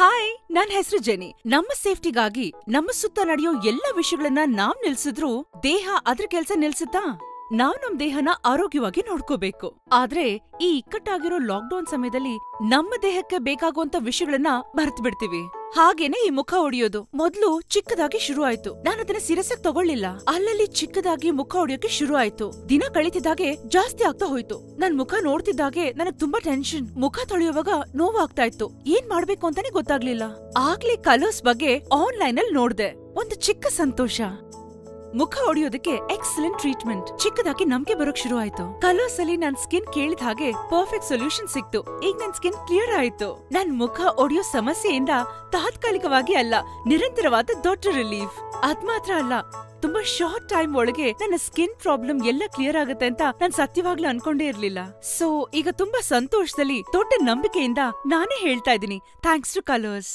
Hi, ನನ್ ಹೆಸರು ಜೆನಿ. ನಮ್ಮ ಸೇಫ್ಟಿಗಾಗಿ ನಮ್ಮ ಸುತ್ತ ನಡೆಯೋ ಎಲ್ಲ ವಿಷಯಗಳನ್ನ ನಾವ್ ನಿಲ್ಸಿದ್ರು ದೇಹ ಅದ್ರ ಕೆಲ್ಸ ನಿಲ್ಸುತ್ತಾ? ನಾವ್ ನಮ್ ದೇಹನ ಆರೋಗ್ಯವಾಗಿ ನೋಡ್ಕೋಬೇಕು. ಆದ್ರೆ ಈ ಇಕ್ಕಟ್ಟಾಗಿರೋ ಲಾಕ್ಡೌನ್ ಸಮಯದಲ್ಲಿ ನಮ್ಮ ದೇಹಕ್ಕೆ ಬೇಕಾಗುವಂತ ವಿಷಯಗಳನ್ನ ಮರ್ತ್ ಬಿಡ್ತೀವಿ. ಹಾಗೇನೆ ಈ ಮುಖ ಹೊಡಿಯೋದು ಮೊದ್ಲು ಚಿಕ್ಕದಾಗಿ ಶುರು ಆಯ್ತು. ನಾನು ಅದನ್ನ ಸಿರಸಕ್ ತಗೊಳ್ಳಿಲ್ಲ. ಅಲ್ಲಲ್ಲಿ ಚಿಕ್ಕದಾಗಿ ಮುಖ ಹೊಡಿಯೋಕೆ ಶುರು ಆಯ್ತು. ದಿನ ಕಳೀತಿದ್ದಾಗೆ ಜಾಸ್ತಿ ಆಗ್ತಾ ಹೋಯ್ತು. ನನ್ ಮುಖ ನೋಡ್ತಿದ್ದಾಗೆ ನನಗ್ ತುಂಬಾ ಟೆನ್ಷನ್. ಮುಖ ತೊಳೆಯುವಾಗ ನೋವಾಗ್ತಾ ಇತ್ತು. ಏನ್ ಮಾಡ್ಬೇಕು ಅಂತಾನೆ ಗೊತ್ತಾಗ್ಲಿಲ್ಲ. ಆಗ್ಲೇ ಕಲರ್ಸ್ ಬಗ್ಗೆ ಆನ್ಲೈನ್ ಅಲ್ಲಿ ನೋಡ್ದೆ. ಒಂದು ಚಿಕ್ಕ ಸಂತೋಷ. ಮುಖ ಹೊಡಿಯೋದಕ್ಕೆ ಎಕ್ಸಲೆಂಟ್ ಟ್ರೀಟ್ಮೆಂಟ್. ಚಿಕ್ಕದಾಗಿ ನಂಬಿಕೆ ಬರೋಕ್ ಶುರು ಆಯ್ತು. ಕಲರ್ಸ್ ಅಲ್ಲಿ ನನ್ ಸ್ಕಿನ್ ಕೇಳಿದ ಹಾಗೆ ಪರ್ಫೆಕ್ಟ್ ಸೊಲ್ಯೂಷನ್ ಸಿಕ್ತು. ಈಗ ನನ್ ಸ್ಕಿನ್ ಕ್ಲಿಯರ್ ಆಯ್ತು. ನನ್ ಮುಖ ಹೊಡಿಯೋ ಸಮಸ್ಯೆಯಿಂದ ತಾತ್ಕಾಲಿಕವಾಗಿ ಅಲ್ಲ, ನಿರಂತರವಾದ ದೊಡ್ಡ ರಿಲೀಫ್. ಅದ್ ಮಾತ್ರ ಅಲ್ಲ, ತುಂಬಾ ಶಾರ್ಟ್ ಟೈಮ್ ಒಳಗೆ ನನ್ನ ಸ್ಕಿನ್ ಪ್ರಾಬ್ಲಮ್ ಎಲ್ಲ ಕ್ಲಿಯರ್ ಆಗುತ್ತೆ ಅಂತ ನಾನ್ ಸತ್ಯವಾಗ್ಲೂ ಅನ್ಕೊಂಡೇ ಇರ್ಲಿಲ್ಲ. ಸೊ ಈಗ ತುಂಬಾ ಸಂತೋಷದಲ್ಲಿ, ದೊಡ್ಡ ನಂಬಿಕೆಯಿಂದ ನಾನೇ ಹೇಳ್ತಾ ಇದ್ದೀನಿ, ಥ್ಯಾಂಕ್ಸ್ ಟು ಕಲರ್ಸ್.